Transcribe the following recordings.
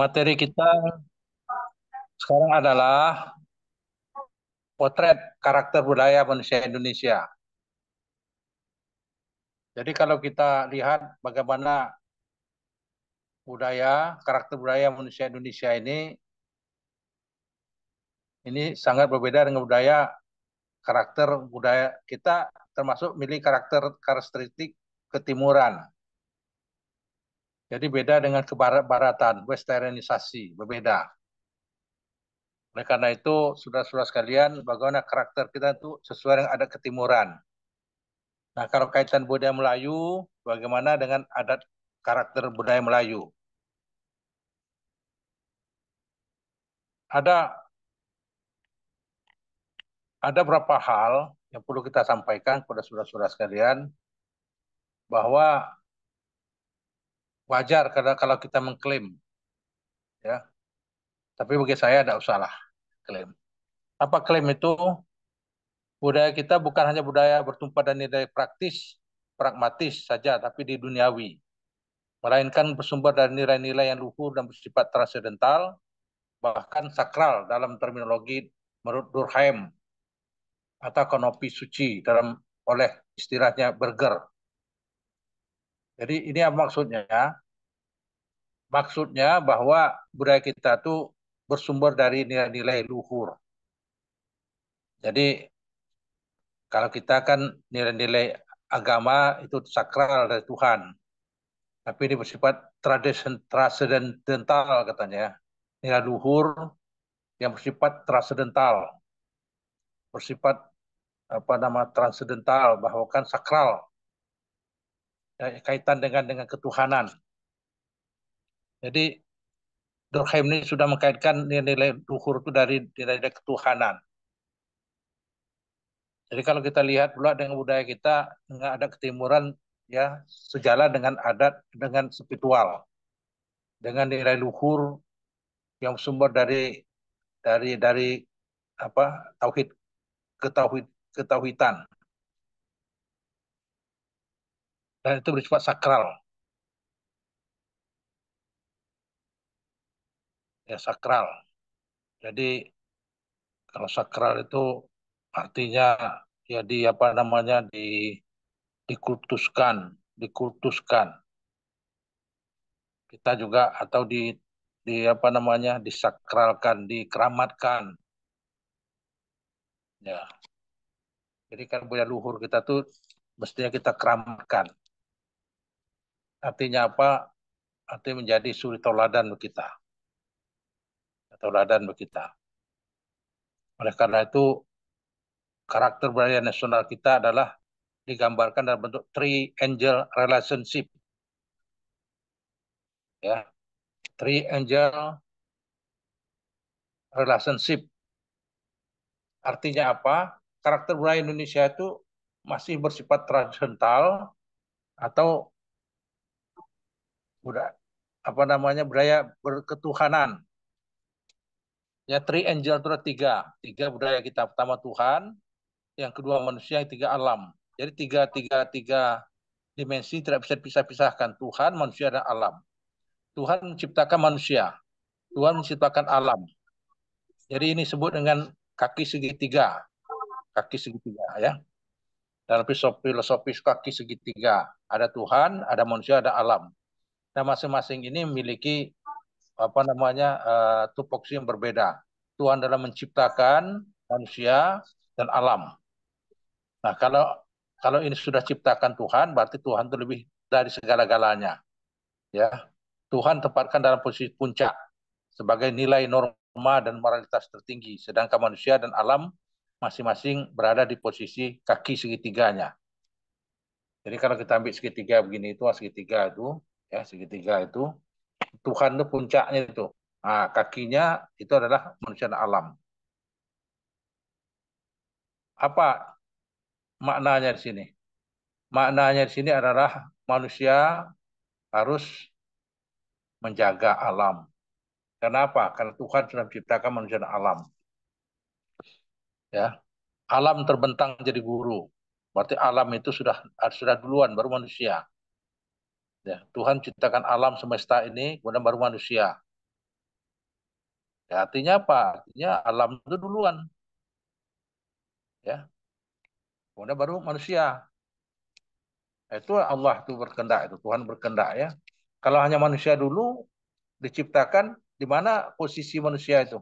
Materi kita sekarang adalah potret karakter budaya manusia Indonesia. Jadi kalau kita lihat bagaimana karakter budaya manusia Indonesia ini sangat berbeda dengan karakter budaya kita, termasuk milih karakteristik ketimuran. Jadi beda dengan kebarat-baratan, westernisasi, berbeda. Oleh karena itu, saudara-saudara sekalian, bagaimana karakter kita itu sesuai dengan adat ketimuran. Nah, kalau kaitan budaya Melayu, bagaimana dengan adat karakter budaya Melayu? Ada ada beberapa hal yang perlu kita sampaikan kepada saudara-saudara sekalian bahwa wajar kalau kita mengklaim, ya. Tapi bagi saya tidak usahlah klaim. Apa klaim itu? Budaya kita bukan hanya budaya bertumpah dan nilai pragmatis saja, tapi di duniawi, melainkan bersumber dari nilai-nilai yang luhur dan bersifat transendental, bahkan sakral dalam terminologi menurut Durkheim atau konopi suci oleh istilahnya Berger. Jadi ini apa maksudnya? Maksudnya bahwa budaya kita itu bersumber dari nilai-nilai luhur. Jadi kalau kita kan nilai-nilai agama itu sakral dari Tuhan, tapi ini bersifat transendental katanya. Nilai luhur yang bersifat transendental, bersifat transendental, bahwa kan sakral, kaitan dengan ketuhanan. Jadi Durkheim ini sudah mengkaitkan nilai-nilai luhur itu dari nilai-nilai ketuhanan. Jadi kalau kita lihat pula dengan budaya kita, dengan adat ketimuran, ya sejalan dengan dengan spiritual, dengan nilai luhur yang sumber dari apa ketauhidan, dan itu bersifat sakral, ya sakral. Jadi kalau sakral itu artinya ya dikultuskan, dikultuskan. Kita juga atau disakralkan, dikeramatkan. Ya. Jadi kan budaya luhur kita tuh mestinya kita keramatkan. Artinya apa? Artinya menjadi suri tauladan bagi kita. Tauladan bagi kita. Oleh karena itu karakter budaya nasional kita adalah digambarkan dalam bentuk triangle relationship. Ya, triangle relationship. Artinya apa? Karakter budaya Indonesia itu masih bersifat tradisional atau budaya berketuhanan. Ya, triangle itu ada tiga budaya kita. Pertama Tuhan, yang kedua manusia, yang tiga alam. Jadi tiga dimensi tidak bisa dipisah-pisahkan, Tuhan, manusia, dan alam. Tuhan menciptakan manusia, Tuhan menciptakan alam. Jadi ini disebut dengan kaki segitiga ya. Dalam filosofi kaki segitiga, ada Tuhan, ada manusia, ada alam. Nah, masing-masing ini memiliki tupoksi yang berbeda. Tuhan dalam menciptakan manusia dan alam. Nah, kalau ini sudah ciptakan Tuhan, berarti Tuhan itu lebih dari segala-galanya. Ya, Tuhan tempatkan dalam posisi puncak sebagai nilai norma dan moralitas tertinggi, sedangkan manusia dan alam masing-masing berada di posisi kaki segitiganya. Jadi kalau kita ambil segitiga begini itu, segitiga itu Tuhan itu puncaknya itu. Nah, kakinya itu adalah manusia dan alam. Apa maknanya di sini? Maknanya di sini adalah manusia harus menjaga alam. Kenapa? Karena Tuhan sudah menciptakan manusia dan alam. Ya, alam terbentang jadi guru. Berarti alam itu sudah duluan baru manusia. Ya, Tuhan ciptakan alam semesta ini, kemudian baru manusia. Ya, artinya apa? Artinya alam itu duluan, ya. Kemudian baru manusia. Itu Allah itu berkehendak, itu Tuhan berkehendak ya. Kalau hanya manusia dulu diciptakan, di mana posisi manusia itu?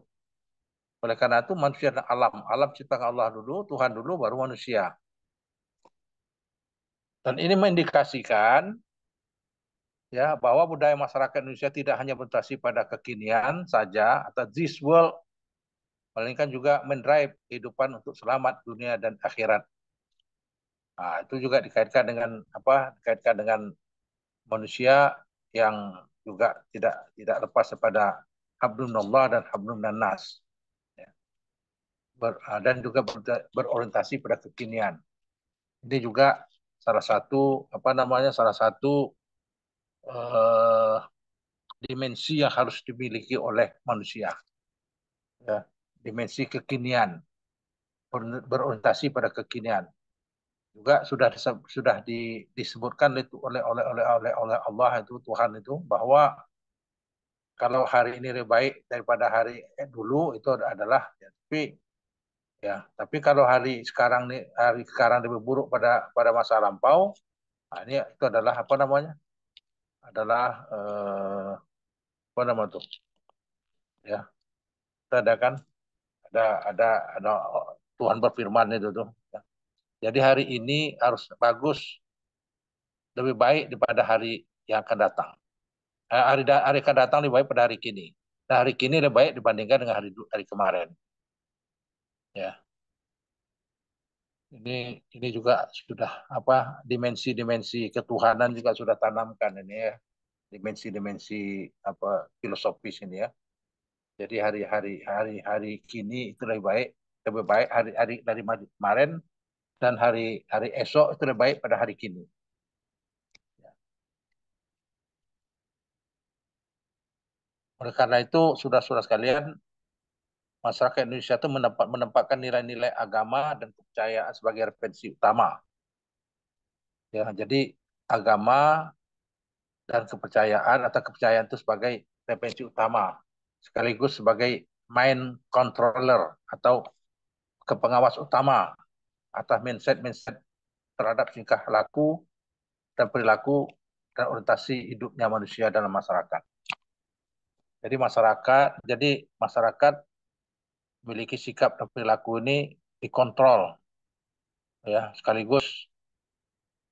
Oleh karena itu manusia dan alam, alam ciptakan Allah dulu, Tuhan dulu, baru manusia. Dan ini mengindikasikan ya bahwa budaya masyarakat Indonesia tidak hanya berorientasi pada kekinian saja atau this world, melainkan juga mendrive kehidupan untuk selamat dunia dan akhirat. Nah, itu juga dikaitkan dengan apa? Dikaitkan dengan manusia yang juga tidak lepas daripada hablunallah dan hablun nas, ya. Dan juga berorientasi pada kekinian. Ini juga salah satu apa namanya salah satu eh, dimensi yang harus dimiliki oleh manusia, ya. Dimensi kekinian, berorientasi pada kekinian. Juga sudah disebutkan itu oleh Allah itu Tuhan itu bahwa kalau hari ini lebih baik daripada hari dulu itu adalah ya, tapi kalau hari sekarang lebih buruk pada masa lampau, nah ini itu adalah apa namanya? Adalah apa nama tuh? Ya, ada kan ada ada ada Tuhan berfirman itu tuh. Ya. Jadi hari ini harus bagus, lebih baik daripada hari yang akan datang. Hari akan datang lebih baik pada hari kini. Nah, hari kini lebih baik dibandingkan dengan hari kemarin. Ya, ini juga sudah apa dimensi-dimensi ketuhanan juga sudah tanamkan ini ya, dimensi-dimensi apa filosofis ini ya. Jadi hari-hari kini itu lebih baik hari-hari dari kemarin dan hari-hari esok itu lebih baik pada hari kini. Ya. Oleh karena itu, sudah-sudah sekalian, masyarakat Indonesia itu menempatkan nilai-nilai agama dan kepercayaan sebagai referensi utama. Ya, jadi agama dan kepercayaan atau kepercayaan itu sebagai referensi utama, sekaligus sebagai mind controller atau kepengawas utama atas mindset-mindset terhadap tingkah laku dan perilaku dan orientasi hidupnya manusia dalam masyarakat. Jadi masyarakat memiliki sikap dan perilaku ini dikontrol ya sekaligus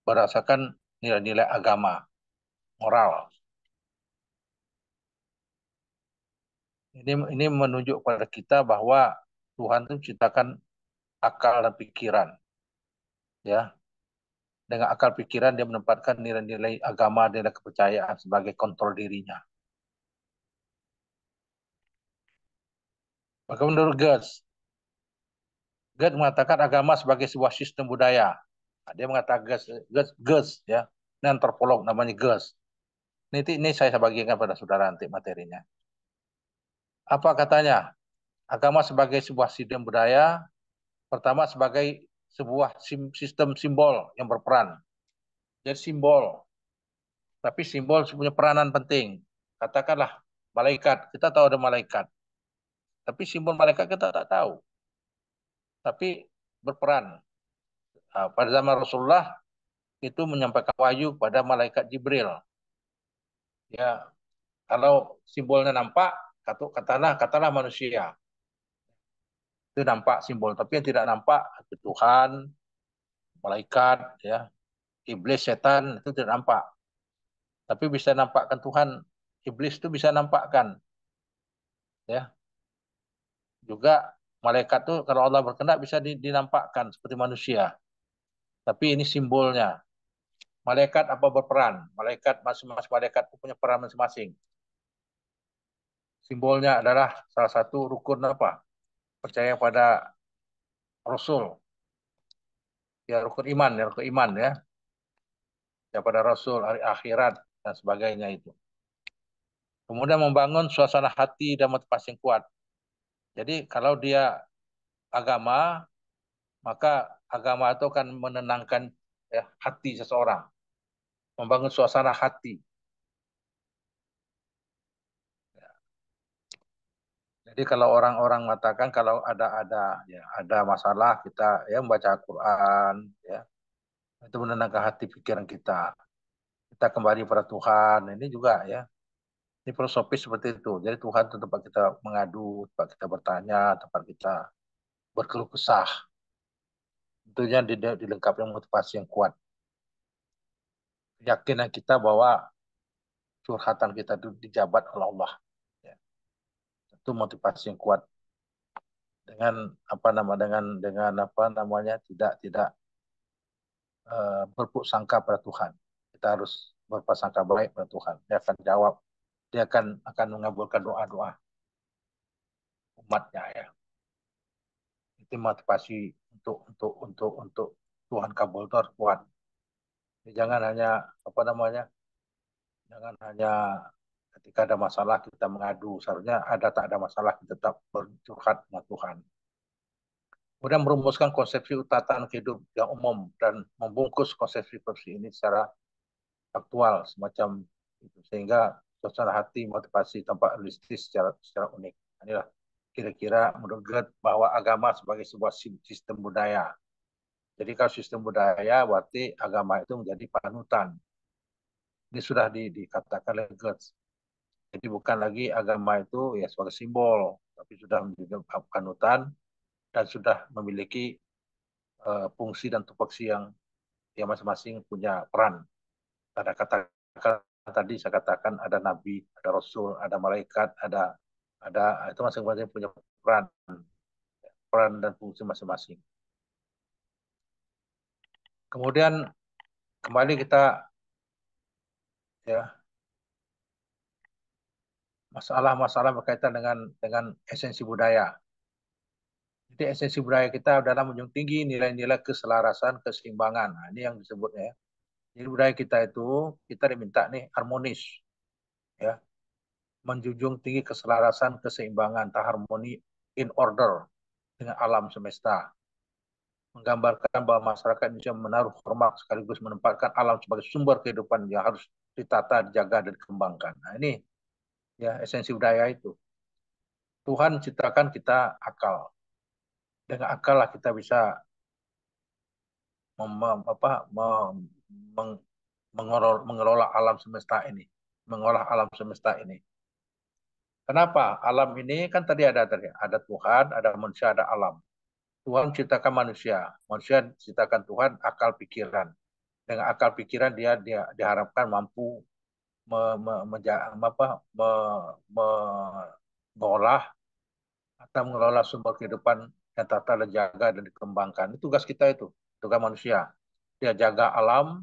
berdasarkan nilai-nilai agama, moral. Ini menunjuk kepada kita bahwa Tuhan itu menciptakan akal dan pikiran, ya. Dengan akal pikiran dia menempatkan nilai-nilai agama dan kepercayaan sebagai kontrol dirinya. Maka menurut Goethe mengatakan agama sebagai sebuah sistem budaya. Nah, dia mengatakan Goethe ya, ini antropolog namanya Goethe. Ini saya bagikan pada saudara nanti materinya. Apa katanya? Agama sebagai sebuah sistem budaya, pertama sebagai sebuah sistem simbol yang berperan. Jadi simbol, tapi simbol punya peranan penting. Katakanlah malaikat, kita tahu ada malaikat, tapi simbol malaikat kita tak tahu, tapi berperan. Nah, pada zaman Rasulullah itu menyampaikan wahyu pada malaikat Jibril. Ya, kalau simbolnya nampak, katalah manusia itu nampak simbol, tapi yang tidak nampak itu Tuhan, malaikat, ya, iblis, setan itu tidak nampak. Tapi bisa nampakkan Tuhan, iblis itu bisa nampakkan, ya. Juga malaikat itu kalau Allah berkehendak bisa dinampakkan seperti manusia. Tapi ini simbolnya. Malaikat apa berperan? Masing-masing malaikat itu punya peran masing-masing. Simbolnya adalah salah satu rukun apa? Percaya pada Rasul, ya rukun iman ya, ya pada Rasul, hari akhirat dan sebagainya itu. Kemudian membangun suasana hati dan motivasi yang kuat. Jadi kalau dia agama, maka agama itu akan menenangkan ya, hati seseorang, membangun suasana hati. Jadi kalau orang-orang mengatakan kalau ada masalah kita ya membaca Al-Quran ya itu menenangkan hati pikiran kita. Kita kembali pada Tuhan. Ini juga ya. Ini filosofis seperti itu. Jadi Tuhan itu tempat kita mengadu, tempat kita bertanya, tempat kita berkeluh kesah. Tentunya dilengkapi dengan motivasi yang kuat. Keyakinan kita bahwa curhatan kita itu dijabat oleh Allah. Ya. Itu motivasi yang kuat dengan apa namanya tidak berburuk sangka pada Tuhan. Kita harus berprasangka baik pada Tuhan. Dia akan jawab, dia akan mengabulkan doa-doa umatnya ya. Itu motivasi untuk Tuhan kabul itu harus kuat. Jangan hanya apa namanya, jangan hanya ketika ada masalah kita mengadu. Seharusnya ada tak ada masalah kita tetap bercurhat dengan Tuhan. Kemudian merumuskan konsepsi tatanan hidup yang umum dan membungkus konsepsi ini secara aktual semacam itu sehingga suasana hati motivasi tampak realistis secara unik. Inilah kira-kira menurut bahwa agama sebagai sebuah sistem budaya. Jadi kalau sistem budaya berarti agama itu menjadi panutan. Ini sudah dikatakan oleh Goethe. Jadi bukan lagi agama itu ya sebagai simbol, tapi sudah menjadi panutan dan sudah memiliki fungsi dan tupoksi yang masing-masing punya peran. Ada katakan tadi saya katakan ada nabi, ada rasul, ada malaikat, ada itu masing-masing punya peran dan fungsi masing-masing. Kemudian kembali kita ya masalah-masalah berkaitan dengan esensi budaya. Jadi esensi budaya kita adalah menjunjung tinggi nilai-nilai keselarasan, keseimbangan. Nah, ini yang disebutnya. Jadi budaya kita itu kita diminta nih harmonis, ya, menjunjung tinggi keselarasan, keseimbangan, harmoni in order dengan alam semesta. Menggambarkan bahwa masyarakat Indonesia menaruh hormat sekaligus menempatkan alam sebagai sumber kehidupan yang harus ditata, dijaga, dan dikembangkan. Nah ini ya esensi budaya itu. Tuhan ciptakan kita akal. Dengan akal lah kita bisa mengelola alam semesta ini. Mengolah alam semesta ini. Kenapa? Alam ini kan ada Tuhan, ada manusia, ada alam. Tuhan ciptakan manusia, manusia ciptakan Tuhan akal pikiran. Dengan akal pikiran dia diharapkan mampu mengolah atau mengelola sumber kehidupan yang tata dan jaga dan dikembangkan. Itu tugas kita itu, tugas manusia. Dia jaga alam,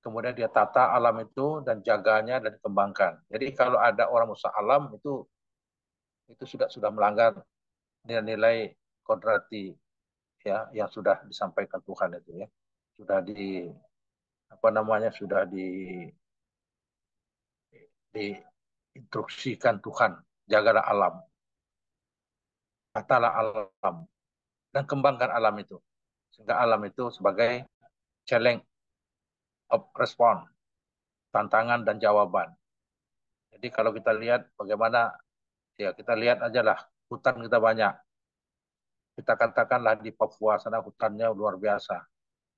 kemudian dia tata alam itu dan jaganya dan dikembangkan. Jadi kalau ada orang merusak alam itu sudah melanggar nilai-nilai kodrati ya yang sudah disampaikan Tuhan itu ya. Sudah sudah diinstruksikan Tuhan, jagalah alam, tatalah alam dan kembangkan alam itu. Sehingga alam itu sebagai challenge of response, tantangan dan jawaban. Jadi kalau kita lihat bagaimana ya kita lihat aja lah hutan kita banyak. Kita katakanlah di Papua sana hutannya luar biasa.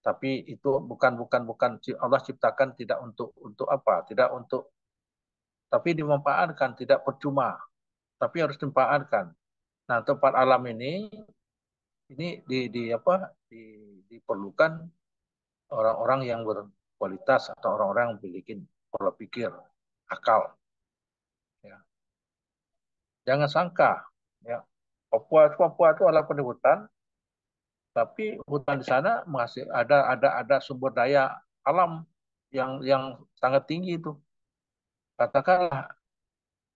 Tapi itu bukan Allah ciptakan tidak untuk apa? Tidak untuk tapi dimanfaatkan, tidak percuma, tapi harus dimanfaatkan. Nah, tempat alam ini diperlukan orang-orang yang berkualitas atau orang-orang yang memiliki pola pikir, akal. Ya. Jangan sangka, ya Papua itu adalah hutan, tapi hutan di sana masih ada sumber daya alam yang sangat tinggi itu. Katakanlah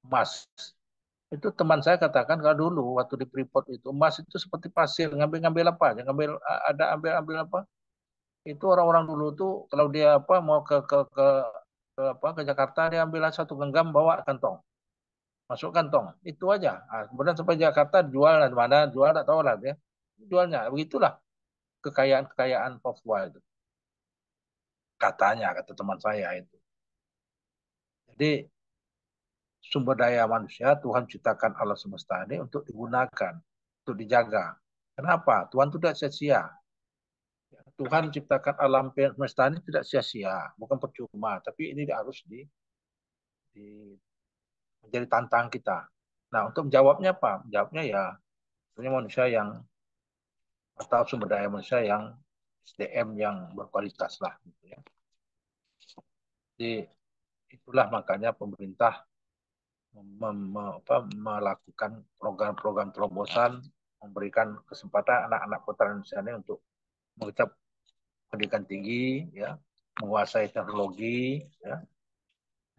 emas. Itu teman saya katakan kalau dulu waktu di Freeport itu emas itu seperti pasir, ngambil-ngambil apa aja, ambil apa. Itu orang-orang dulu tuh kalau dia mau ke Jakarta dia ambil satu genggam bawa kantong. Masuk kantong. Itu aja. Nah, kemudian sampai Jakarta jual di mana jual tak tahu lah ya. Jualnya begitulah kekayaan Papua itu. Katanya kata teman saya itu. Jadi sumber daya manusia, Tuhan ciptakan alam semesta ini untuk digunakan, untuk dijaga. Kenapa? Tuhan tidak sia-sia. Tuhan ciptakan alam semesta ini tidak sia-sia, bukan percuma, tapi ini harus di menjadi tantangan kita. Nah, untuk menjawabnya apa? Menjawabnya ya, sebenarnya manusia yang atau sumber daya manusia yang SDM yang berkualitas lah, gitu ya. Jadi itulah makanya pemerintah melakukan program-program terobosan, memberikan kesempatan anak-anak putra Indonesia ini untuk mengucap pendidikan tinggi, ya, menguasai teknologi, ya,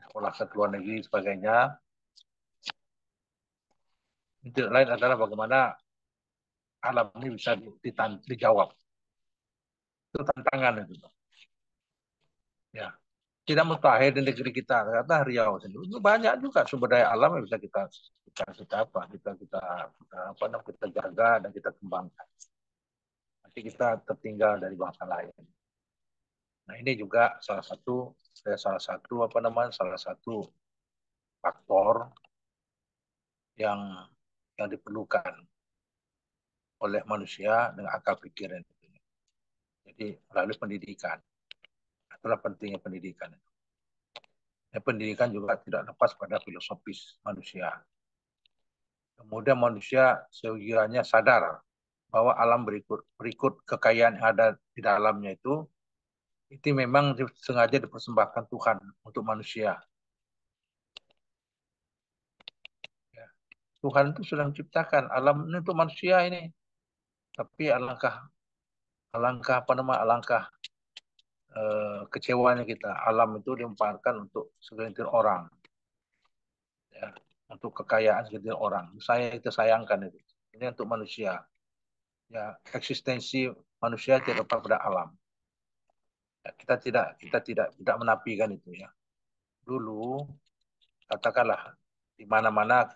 sekolah ke luar negeri sebagainya. Itu lain adalah bagaimana alam ini bisa dijawab. Itu tantangan itu. Ya, tidak mustahil di negeri kita, kata Riau sendiri. Itu banyak juga sumber daya alam yang bisa kita jaga dan kita kembangkan. Nanti kita tertinggal dari bangsa lain. Nah, ini juga salah satu faktor yang diperlukan oleh manusia dengan akal pikiran. Jadi melalui pendidikan. Itulah pentingnya pendidikan. Pendidikan juga tidak lepas pada filosofis manusia. Kemudian manusia sekiranya sadar bahwa alam berikut kekayaan yang ada di dalamnya itu memang sengaja dipersembahkan Tuhan untuk manusia. Tuhan itu sudah menciptakan alam ini untuk manusia ini. Tapi alangkah kecewanya kita. Alam itu dilemparkan untuk segelintir orang. Ya, untuk kekayaan segelintir orang. Kita sayangkan itu. Ini untuk manusia. Ya, eksistensi manusia tidak lepas pada alam. Ya, kita tidak menafikan itu ya. Dulu katakanlah di mana-mana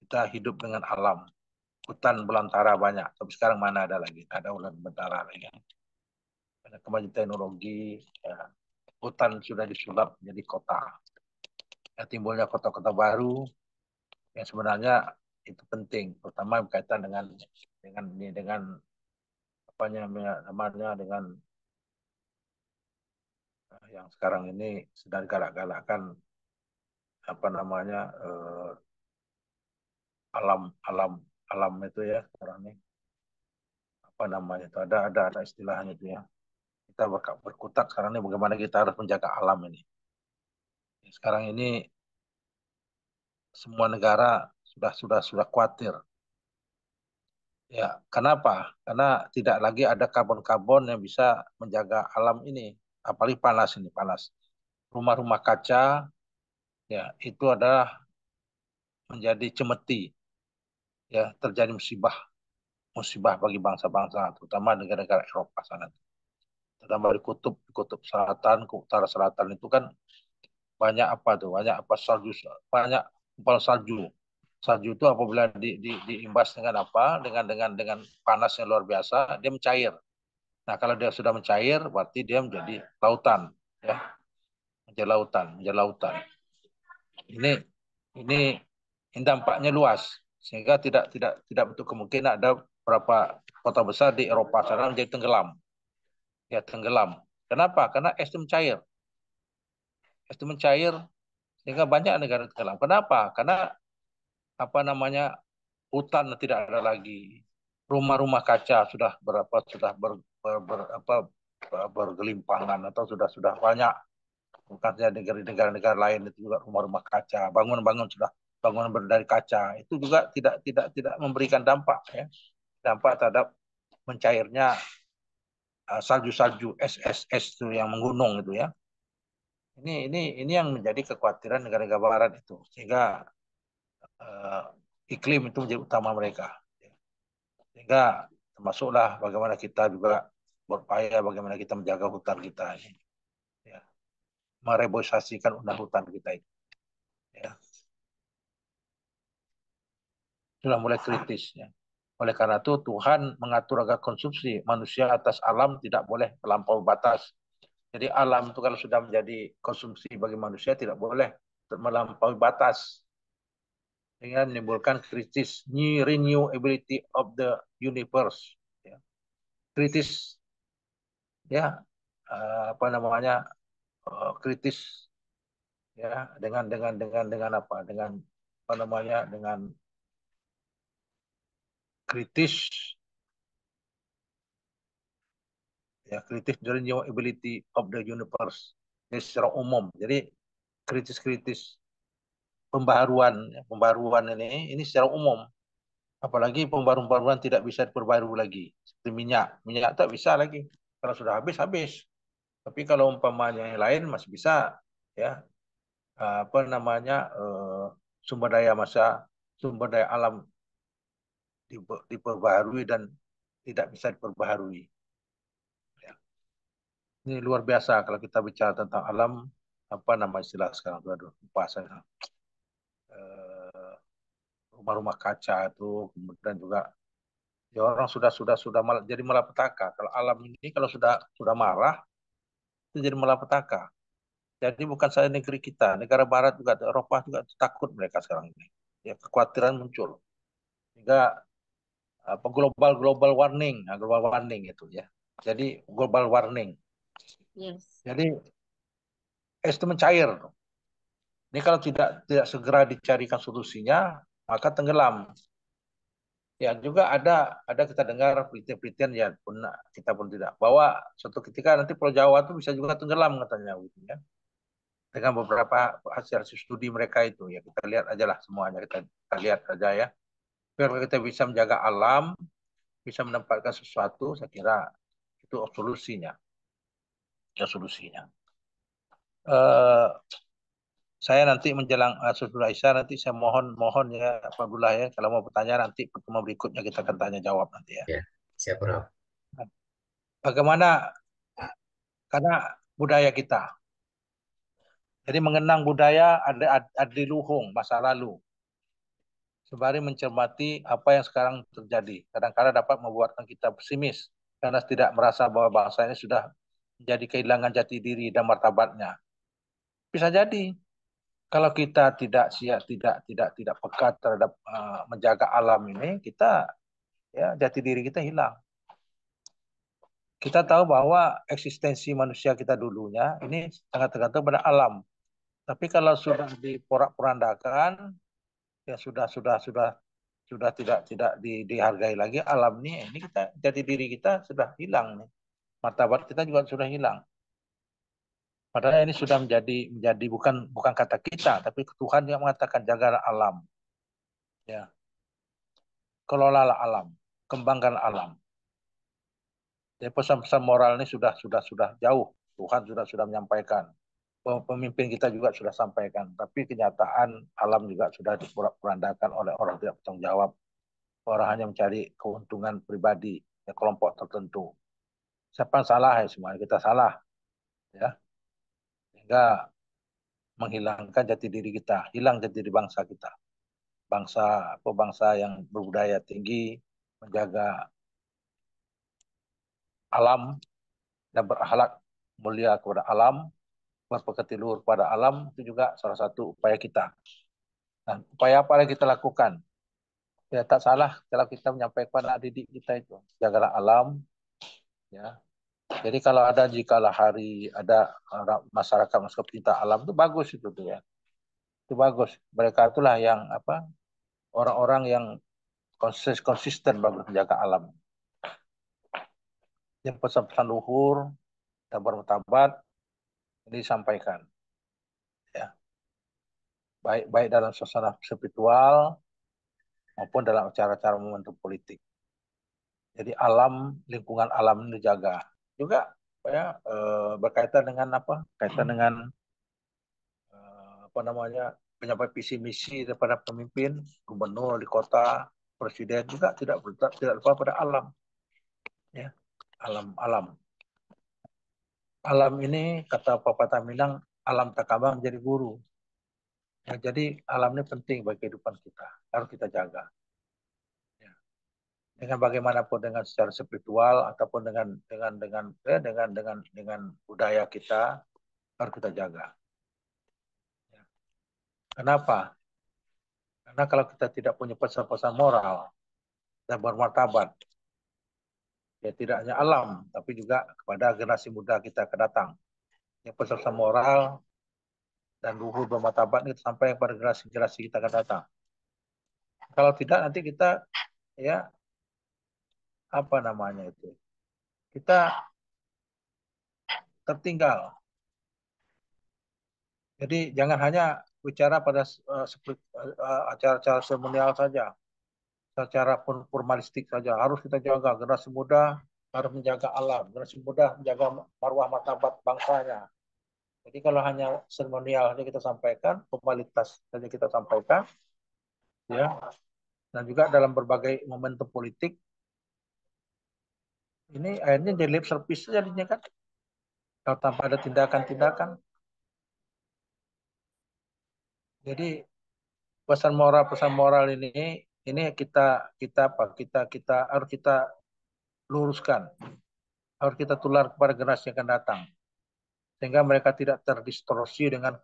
kita hidup dengan alam. Hutan belantara banyak, tapi sekarang mana ada lagi? Ada hutan belantara lagi. Ada kemajuan teknologi, ya. Hutan sudah disulap menjadi kota. Ya, timbulnya kota-kota baru yang sebenarnya itu penting, terutama berkaitan dengan apa namanya dengan yang sekarang ini sedang galak-galakan apa namanya alam alam alam itu ya sekarang ini apa namanya itu ada istilahnya itu ya. Kita berkutat sekarang ini bagaimana kita harus menjaga alam ini. Sekarang ini semua negara sudah khawatir. Ya, kenapa? Karena tidak lagi ada karbon-karbon yang bisa menjaga alam ini. Apalagi panas ini, panas. Rumah-rumah kaca, ya itu adalah menjadi cemeti. Ya, terjadi musibah bagi bangsa-bangsa, terutama negara-negara Eropa sana. Terutama di kutub selatan, ke utara selatan itu kan banyak apa tuh? Banyak apa salju, banyak kupal salju. Salju itu apabila diimbas dengan apa? Dengan panas yang luar biasa, dia mencair. Nah, kalau dia sudah mencair, berarti dia menjadi lautan, ya, menjadi lautan. Ini ini dampaknya luas, sehingga tidak betul kemungkinan ada beberapa kota besar di Eropa sana menjadi tenggelam, ya tenggelam. Kenapa? Karena es itu mencair, sehingga banyak negara tenggelam. Kenapa? Karena apa namanya hutan tidak ada lagi, rumah-rumah kaca sudah bergelimpangan atau sudah banyak. Bukannya negara-negara lain itu juga rumah-rumah kaca, bangunan berdari kaca, itu juga tidak memberikan dampak ya, dampak terhadap mencairnya salju-salju es itu yang menggunung itu ya. Ini yang menjadi kekhawatiran negara-negara barat itu, sehingga uh, iklim itu menjadi utama mereka. Sehingga termasuklah bagaimana kita juga berupaya bagaimana kita menjaga hutan kita ini, ya. Mereboisasikan hutan kita itu, ya. Sudah mulai kritis, ya. Oleh karena itu Tuhan mengatur agar konsumsi manusia atas alam tidak boleh melampaui batas. Jadi alam itu kalau sudah menjadi konsumsi bagi manusia tidak boleh melampaui batas sehingga menimbulkan krisis renewability of the universe, ya. Kritis, ya, apa namanya, kritis, ya, dengan apa, dengan apa namanya, dengan kritis, ya, kritis the renewability of the universe. Ini secara umum. Jadi kritis-kritis pembaruan, ya, pembaruan ini secara umum. Apalagi pembaruan-pembaruan tidak bisa diperbarui lagi. Seperti minyak tak bisa lagi. Kalau sudah habis habis. Tapi kalau umpamanya yang lain masih bisa, ya, apa namanya, sumber daya sumber daya alam diperbaharui dan tidak bisa diperbaharui. Ya. Ini luar biasa kalau kita bicara tentang alam, apa nama istilah sekarang, aduh, lupa saya. Rumah-rumah kaca itu, kemudian juga ya orang sudah jadi malapetaka. Kalau alam ini kalau sudah marah itu jadi malapetaka. Jadi bukan saja negeri kita, negara barat juga, Eropa juga takut mereka sekarang ini. Ya, kekhawatiran muncul. Sehingga apa, global warning, nah, global warning itu, ya. Jadi global warning. Yes. Jadi es itu mencair. Ini kalau tidak segera dicarikan solusinya, maka tenggelam. Ya, juga ada kita dengar penelitian ya pun kita pun tidak, bahwa suatu ketika nanti Pulau Jawa itu bisa juga tenggelam katanya, gitu, ya. Dengan beberapa hasil studi mereka itu, ya, kita lihat aja lah semuanya, kita lihat aja, ya. Biar kita bisa menjaga alam, bisa menempatkan sesuatu, saya kira itu solusinya, ya, solusinya. Eh, saya nanti menjelang sesudah Isya nanti saya mohon ya Pak Abdullah, ya, kalau mau bertanya nanti pertemuan berikutnya kita akan tanya jawab nanti, ya. Ya, siap Prof. Bagaimana, karena budaya kita. Jadi mengenang budaya adiluhung masa lalu, sembari mencermati apa yang sekarang terjadi. Kadang-kadang dapat membuatkan kita pesimis karena tidak merasa bahwa bangsa ini sudah menjadi kehilangan jati diri dan martabatnya. Bisa jadi kalau kita tidak siap, tidak peka terhadap menjaga alam ini, kita, ya, jati diri kita hilang. Kita tahu bahwa eksistensi manusia kita dulunya ini sangat tergantung pada alam. Tapi kalau sudah diporak-porandakan, ya sudah tidak dihargai lagi alam ini kita, jati diri kita sudah hilang nih. Martabat kita juga sudah hilang. Padahal ini sudah menjadi bukan kata kita, tapi Tuhan yang mengatakan jagalah alam. Ya, kelolalah alam, kembangkan alam. Jadi pesan-pesan moral ini sudah jauh. Tuhan sudah menyampaikan. Pemimpin kita juga sudah sampaikan. Tapi kenyataan alam juga sudah diporak-porandakan oleh orang tidak bertanggung jawab. Orang hanya mencari keuntungan pribadi, ya, kelompok tertentu. Siapa yang salah? Ya, semuanya kita salah, ya. Sehingga menghilangkan jati diri kita, hilang jati diri bangsa kita. Bangsa yang berbudaya tinggi, menjaga alam dan berakhlak mulia kepada alam, berpekerti luhur pada alam, itu juga salah satu upaya kita. Nah, upaya apa yang kita lakukan? Ya, tak salah kalau kita menyampaikan anak didik kita itu, jagalah alam, ya. Jadi kalau jikalau hari ada masyarakat masuk pecinta alam itu bagus itu tuh, ya. Itu bagus. Mereka itulah yang apa? Orang-orang yang konsisten bagus menjaga alam. Yang pesan-pesan luhur dan bermartabat ini disampaikan, ya. Baik dalam suasana spiritual maupun dalam acara-acara momentum politik. Jadi lingkungan alam ini dijaga. Juga, ya, berkaitan dengan apa? Kaitan dengan apa namanya, penyampaian visi misi daripada pemimpin, gubernur di kota, presiden juga tidak lupa pada alam, ya, alam. Alam ini kata pepatah Minang, alam tak kembang menjadi guru. Ya, jadi alam ini penting bagi kehidupan kita, harus kita jaga. Ya. Dengan bagaimanapun, dengan secara spiritual ataupun dengan budaya kita harus kita jaga. Ya. Kenapa? Karena kalau kita tidak punya pesan-pesan moral dan bermartabat, ya tidak hanya alam, tapi juga kepada generasi muda kita ke datang. Ya, pesan-pesan moral dan luhur bermartabat itu sampai kepada generasi-generasi kita akan datang. Kalau tidak nanti kita ya apa namanya itu, kita tertinggal. Jadi jangan hanya bicara pada acara-acara seremonial saja, secara formalistik saja. Harus kita jaga generasi muda, harus menjaga alam, generasi muda menjaga marwah martabat bangsanya. Jadi kalau hanya seremonial saja kita sampaikan, formalitas saja kita sampaikan, ya, dan juga dalam berbagai momentum politik, ini akhirnya jadi lip service jadinya kan, kalau tanpa ada tindakan-tindakan. Jadi pesan moral ini kita harus kita luruskan, harus kita tular kepada generasi yang akan datang, sehingga mereka tidak terdistorsi dengan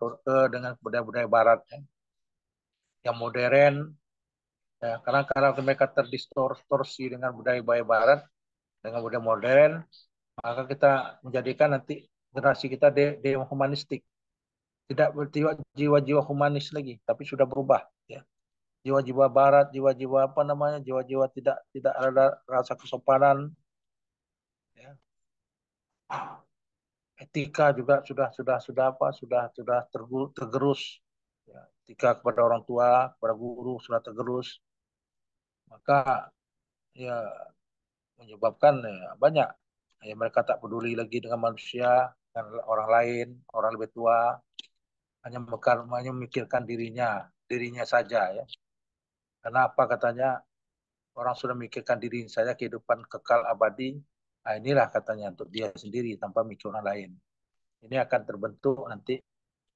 budaya-budaya Barat yang modern. Ya, karena kalau mereka terdistorsi dengan budaya-budaya Barat, dengan budaya modern, maka kita menjadikan nanti generasi kita humanistik, tidak jiwa-jiwa humanis lagi, tapi sudah berubah. Ya. Jiwa-jiwa Barat, jiwa-jiwa apa namanya, jiwa-jiwa tidak tidak ada rasa kesopanan, ya. Etika juga sudah tergerus, ya. Etika kepada orang tua, kepada guru sudah tergerus, maka ya menyebabkan ya, banyak ya, mereka tak peduli lagi dengan manusia dan orang lain, orang lebih tua, hanya memikirkan dirinya saja ya. Karena apa katanya, orang sudah memikirkan diri saja kehidupan kekal abadi. Nah, inilah katanya untuk dia sendiri tanpa mikir orang lain. Ini akan terbentuk nanti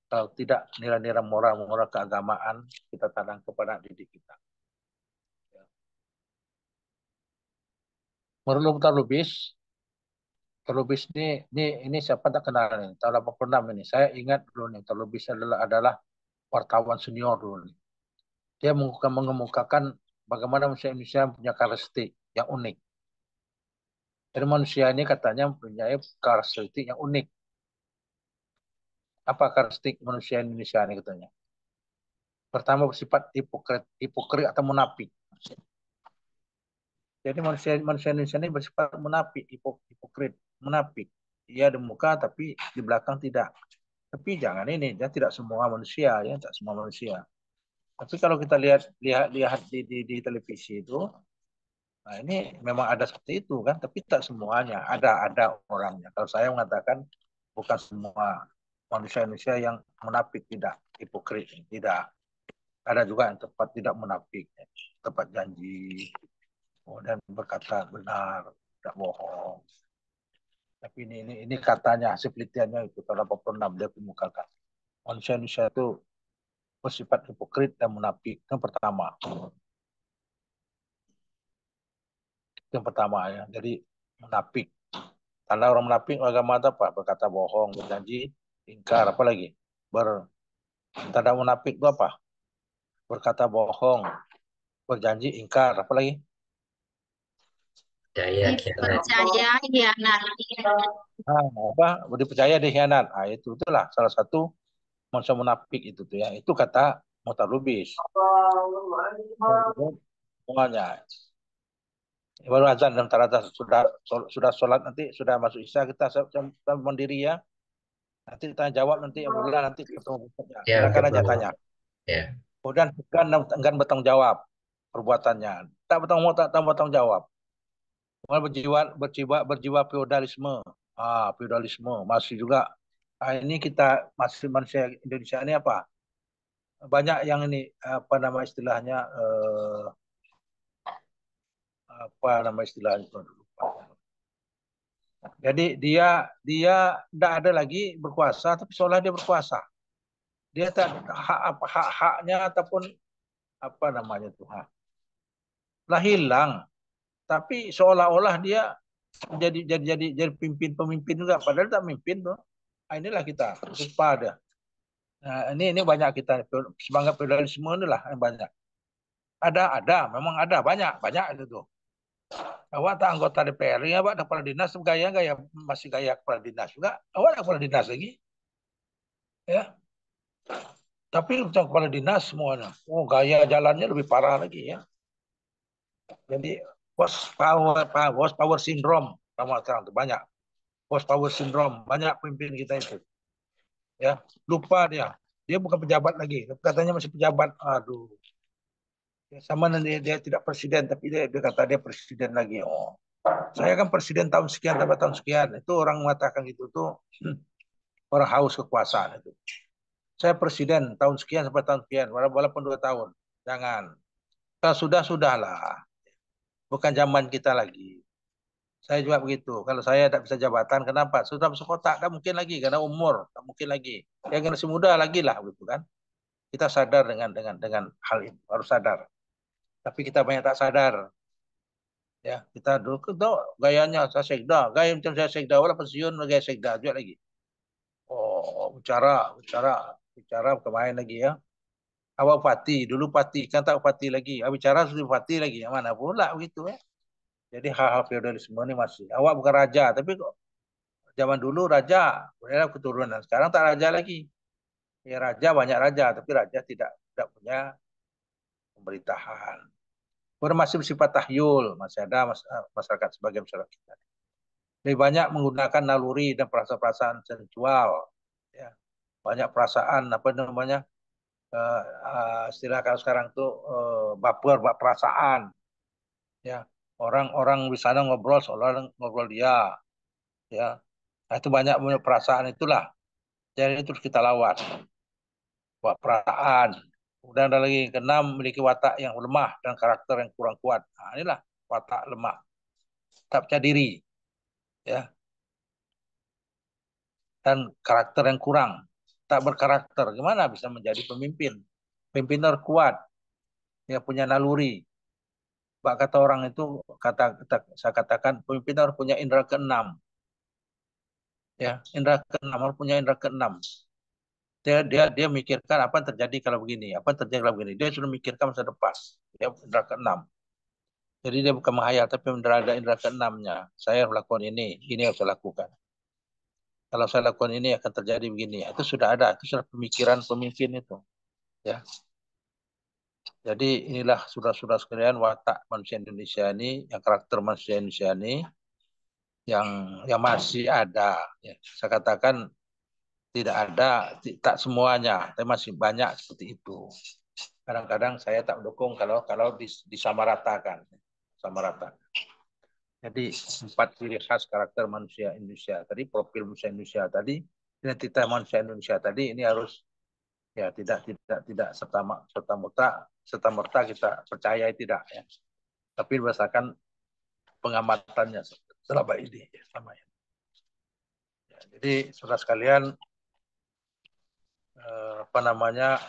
kalau tidak nilai-nilai moral keagamaan kita tanam kepada didik kita. Menurut Terlubis ini siapa tak kenal nih, tahun 86 ini. Saya ingat dulu nih, Terlubis adalah wartawan senior dulu nih. Dia mengemukakan bagaimana manusia Indonesia punya karakteristik yang unik. Jadi manusia ini katanya mempunyai karakteristik yang unik. Apa karakteristik manusia Indonesia ini katanya? Pertama bersifat hipokrit atau munafik. Jadi manusia Indonesia ini bersifat munafik, hipokrit, munafik. Ia di muka tapi di belakang tidak. Tapi jangan ini, ya tidak semua manusia ya, tidak semua manusia. Tapi kalau kita lihat di televisi itu, nah ini memang ada seperti itu kan, tapi tak semuanya. Ada orangnya. Kalau saya mengatakan bukan semua manusia Indonesia yang munafik, tidak hipokrit, tidak. Ada juga yang tepat tidak munafik, tepat janji, dan berkata benar, tidak bohong. Tapi ini katanya hasil penelitiannya itu tahun 86 dia kemukakan. Manusia Indonesia itu bersifat hipokrit dan munafik. Yang pertama. Yang pertama ya. Jadi munafik. Tanda orang munafik agama apa? Berkata bohong, berjanji, ingkar, apa lagi? Tanda munafik itu apa? Berkata bohong, berjanji, ingkar, apa lagi? Percaya hianat. Nah, apa? Dipercaya dikhianat. Ah, itulah salah satu manusia munafik itu tuh ya. Itu kata Muhtar Lubis. Semuanya. Baru azan dan tarata sudah sholat nanti sudah masuk isya kita mandiri ya. Nanti tanya jawab nanti Alhamdulillah nanti ketemu berikutnya. Ya, oke Silakan aja Bro. tanya. Ya, Kemudian enggan bertanggung jawab perbuatannya. Tak bertanggung jawab. Kemudian berjiwa feodalisme. Feodalisme masih juga. Ini kita masih manusia Indonesia ini apa? Banyak yang ini apa nama istilahnya apa nama istilahnya itu lupa. Jadi dia tidak ada lagi berkuasa, tapi seolah dia berkuasa. Dia tak haknya ataupun apa namanya itu lah hilang. Tapi seolah-olah dia jadi pemimpin juga, padahal tak memimpin tuh. Inilah kita lupa ada. Nah, ini banyak kita semangat feudalisme inilah yang banyak. Ada, memang ada banyak itu tuh. Awak tak anggota DPR, ya, awak ada kepala dinas, gaya masih gaya kepala dinas juga. Awak ada kepala dinas lagi, ya. Tapi untuk kepala dinas semuanya, oh gaya jalannya lebih parah lagi ya. Jadi post power syndrome sama sekarang tuh banyak. Post power syndrome banyak pemimpin kita itu, ya. Lupa dia bukan pejabat lagi, katanya masih pejabat. Aduh, sama nanti dia tidak presiden, tapi dia kata dia presiden lagi. Oh, saya kan presiden tahun sekian sampai tahun sekian. Itu orang mengatakan gitu tuh orang haus kekuasaan itu. Saya presiden tahun sekian sampai tahun sekian, walaupun 2 tahun. Jangan. Kalau sudahlah. Bukan zaman kita lagi. Saya juga begitu. Kalau saya tidak bisa jabatan, kenapa? Sudah masuk kotak, tak mungkin lagi karena umur, tak mungkin lagi. Ya generasi muda lagi lah, gitu kan? Kita sadar dengan hal ini, harus sadar. Tapi kita banyak tak sadar. Ya, kita dulu kita gayanya saya sekda, gaya macam saya sekda, walaupun pensiun gaya sekda juga lagi. Oh, bicara kemarin lagi ya. Awak Pati, dulu Pati, kan tak Pati lagi. Bicara sudah Pati lagi, yang mana pula begitu ya. Jadi hal-hal feodalisme ini masih. Awak bukan raja, tapi kok zaman dulu raja, punya keturunan. Sekarang tak raja lagi. Ya raja banyak raja, tapi raja tidak punya pemerintahan. Kemudian masih bersifat tahyul, masih ada masyarakat sebagai masyarakat kita. Lebih banyak menggunakan naluri dan perasaan-perasaan sensual. Ya. Banyak perasaan, apa namanya, istilah kalau sekarang tuh baper, perasaan. Ya. Orang-orang di sana ngobrol, seolah ngobrol dia. Ya. Nah, itu banyak perasaan itulah. Jadi itu terus kita lawan. Buat perasaan. Kemudian ada lagi keenam memiliki watak yang lemah dan karakter yang kurang kuat. Nah, inilah watak lemah. Tak percaya diri. Ya. Dan karakter yang kurang. Tak berkarakter. Gimana bisa menjadi pemimpin? Pemimpin harus kuat. Ya, punya naluri. Bak kata orang itu, saya katakan pemimpin harus punya indera keenam. Ya, indera keenam harus punya indera keenam. Dia mikirkan apa yang terjadi kalau begini, apa yang terjadi kalau begini. Dia sudah mikirkan masa depan. Dia indera keenam. Jadi dia bukan menghayal, tapi ada indera keenamnya. Saya melakukan ini yang saya lakukan. Kalau saya lakukan ini akan terjadi begini. Itu sudah ada, itu sudah pemikiran pemimpin itu. Ya, jadi inilah sudah sekalian watak manusia Indonesia ini, yang karakter manusia Indonesia ini, yang masih ada. Ya, saya katakan tidak ada, tak semuanya, tapi masih banyak seperti itu. Kadang-kadang saya tak mendukung kalau disamaratakan, samaratakan. Jadi 4 ciri khas karakter manusia Indonesia tadi, profil manusia Indonesia tadi, identitas manusia Indonesia tadi ini harus ya tidak serta merta kita percaya tidak ya. Tapi berdasarkan pengamatannya selama ini ya, ya. Jadi saudara sekalian apa namanya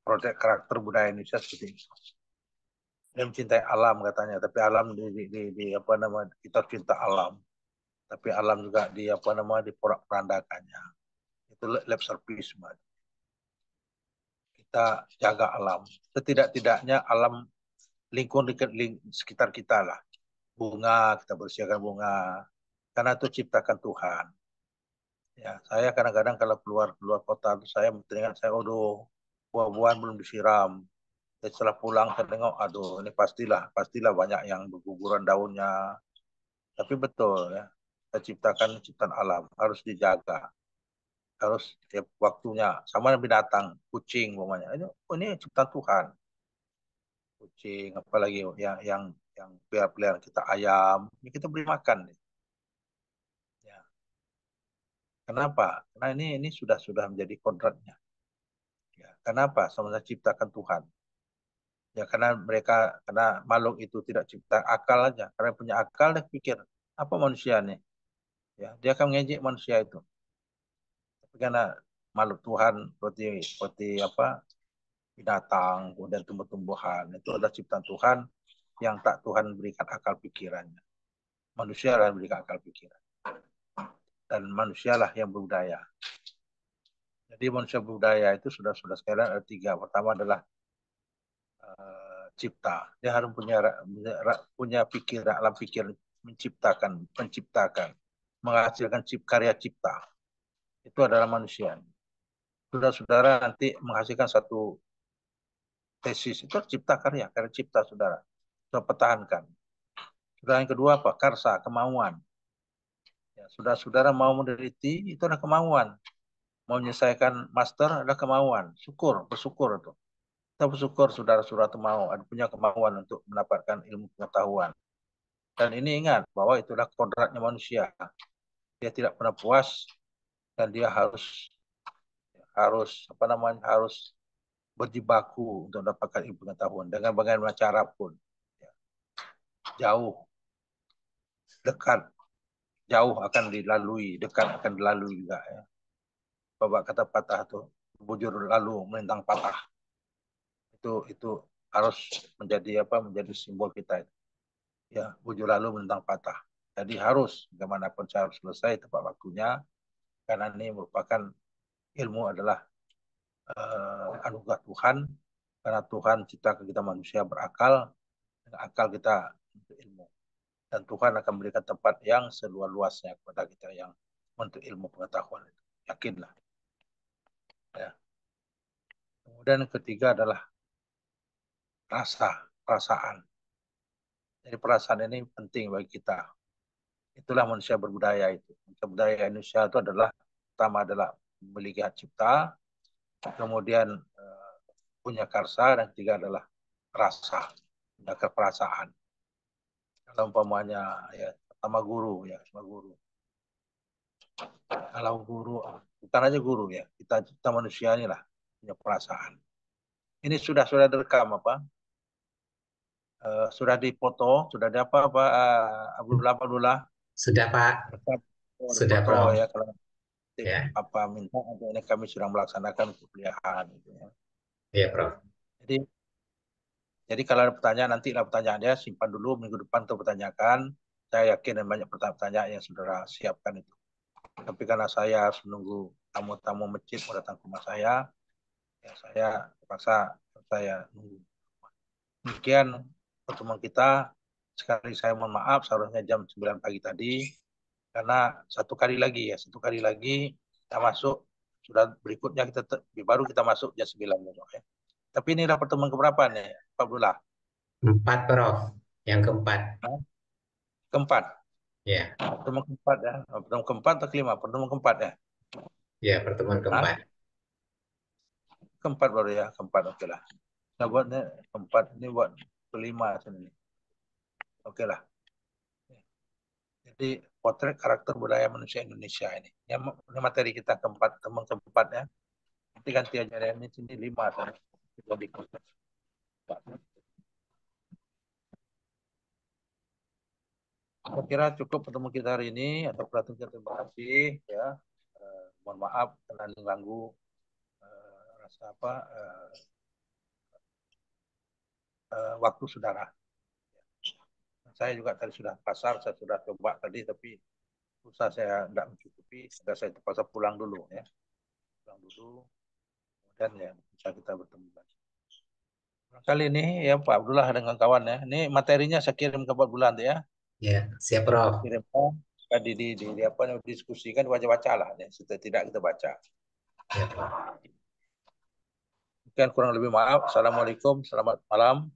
proyek karakter budaya Indonesia seperti ini. Dia mencintai alam katanya, tapi alam di apa nama kita cinta alam, tapi alam juga di apa nama diporak-porandakannya. Itu lab service, kita jaga alam. Setidak-tidaknya alam lingkungan di sekitar kita lah. Bunga, kita bersihkan bunga. Karena itu ciptakan Tuhan. Ya, saya kadang-kadang kalau keluar kota, saya teringat saya, aduh, buah-buahan belum disiram. Dan setelah pulang saya tengok, aduh, ini pastilah banyak yang berguguran daunnya. Tapi betul ya, kita ciptakan ciptaan alam, harus dijaga. Harus tiap waktunya. Sama binatang, kucing, umpamanya. Ini ciptaan Tuhan. Kucing, apalagi yang peliharaan kita ayam, ini kita beri makan. Ya. Kenapa? Karena ini sudah menjadi kodratnya. Ya. Kenapa? Sama ciptakan Tuhan. Ya karena makhluk itu tidak cipta akal aja. Karena punya akal dia pikir apa manusia nih? Ya, dia akan mengejek manusia itu. Tapi karena makhluk Tuhan seperti apa binatang, kemudian tumbuh-tumbuhan itu adalah ciptaan Tuhan yang tak Tuhan berikan akal pikirannya. Manusia lah yang berikan akal pikiran. Dan manusialah yang berbudaya. Jadi manusia berbudaya itu sudah sekalian ada tiga. Pertama adalah cipta. Dia harus punya pikiran, alam pikir menciptakan, menghasilkan karya cipta. Itu adalah manusia. Saudara-saudara nanti menghasilkan satu tesis, itu cipta karya cipta saudara. Saudara pertahankan. Saudara yang kedua apa? Karsa, kemauan. Ya, saudara-saudara mau meneliti, itu adalah kemauan. Mau menyelesaikan master adalah kemauan. Bersyukur itu. Kita bersyukur saudara-saudara itu mau, ada punya kemauan untuk mendapatkan ilmu pengetahuan. Dan ini ingat bahwa itulah kodratnya manusia. Dia tidak pernah puas dan dia harus harus berjibaku untuk mendapatkan ilmu pengetahuan dengan bagaimana cara pun. Ya. Jauh, dekat, jauh akan dilalui, dekat akan dilalui juga. Ya. Bapak kata patah tuh, bujur lalu melintang patah. Itu harus menjadi simbol kita. Ya, bujur lalu melintang patah. Jadi harus bagaimanapun saya harus selesai tepat waktunya, karena ini merupakan ilmu adalah anugerah Tuhan, karena Tuhan ciptakan kita manusia berakal, dengan akal kita untuk ilmu. Dan Tuhan akan memberikan tempat yang seluas-luasnya kepada kita yang untuk ilmu pengetahuan. Yakinlah. Ya. Kemudian yang ketiga adalah perasaan. Jadi perasaan ini penting bagi kita. Itulah manusia berbudaya itu. Manusia budaya Indonesia itu adalah pertama adalah memiliki hak cipta, kemudian punya karsa, dan ketiga adalah rasa, punya keperasaan. Kalau umpamanya ya sama guru. Kalau guru, bukan aja guru ya, kita manusia inilah punya perasaan. Ini sudah direkam apa? Sudah dipoto, sudah ada apa Abdullah? Sudah Pak, sudah Dipoto Prof. ya, kalau Ya, apa minta ini kami sedang melaksanakan kuliahan gitu ya. ya Prof. Jadi kalau ada pertanyaan, nanti lah pertanyaannya simpan dulu minggu depan untuk pertanyakan. Saya yakin dan banyak pertanyaan yang saudara siapkan itu. Tapi karena saya harus menunggu tamu-tamu masjid mau datang ke rumah saya, ya saya terpaksa saya nunggu. Demikian pertemuan kita. Sekali saya mohon maaf, seharusnya jam 9 pagi tadi. Karena satu kali lagi kita masuk, sudah berikutnya baru kita masuk jam 9 besok ya. Tapi ini adalah pertemuan keberapa nih, Pak Abdullah? 4 Prof. Yang keempat. Keempat. Ya. Pertemuan keempat ya. Pertemuan keempat atau kelima? Pertemuan keempat ya. Ya, pertemuan keempat. Keempat baru ya, keempat oke lah. Nah buatnya keempat ini buat kelima sini. Oke lah. Jadi potret karakter budaya manusia Indonesia ini. Ini materi kita keempat, teman keempat ya. Nanti ganti aja ya, ini sini 5 tadi. Jadi saya kira cukup pertemuan kita hari ini. Atau perhatian kita, terima kasih ya. Mohon maaf karena mengganggu waktu saudara. Saya juga tadi sudah pasar, saya sudah coba tadi, tapi usaha saya tidak mencukupi, sehingga saya terpaksa pulang dulu ya. Kemudian ya bisa kita bertemu lagi. Kali ini ya Pak Abdullah dengan kawan ya. Ini materinya saya kirim ke Pak Abdullah ya. Ya, siap Prof. Kirimkan diskusikan, baca-baca lah ya. Tidak kita baca. Ya, Prof. Mungkin kurang lebih maaf. Assalamualaikum, selamat malam.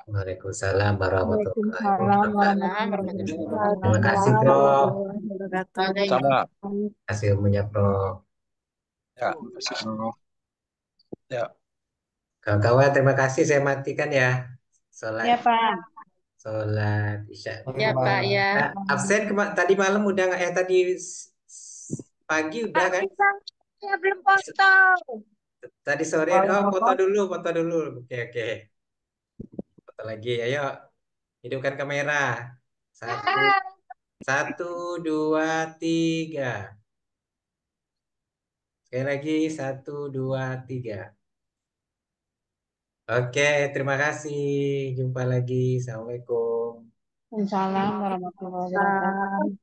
Waalaikumsalam warahmatullahi wabarakatuh. Terima Terima kasih Prof. Sama. Terima kasih ilmunya Prof. Ya. Ya. Kawan-kawan, terima kasih. Saya matikan ya. Sholat. Ya Pak. Sholat Isya. Ya Pak ya. Absen tadi malam udah nggak ya? Tadi pagi udah kan? Saya belum foto. Tadi sore, foto dulu. Oke, oke. Foto lagi, ayo. Hidupkan kamera. Satu, dua, tiga. Sekali lagi, satu, dua, tiga. Oke, terima kasih. Jumpa lagi. Assalamualaikum. Waalaikumsalam warahmatullahi wabarakatuh.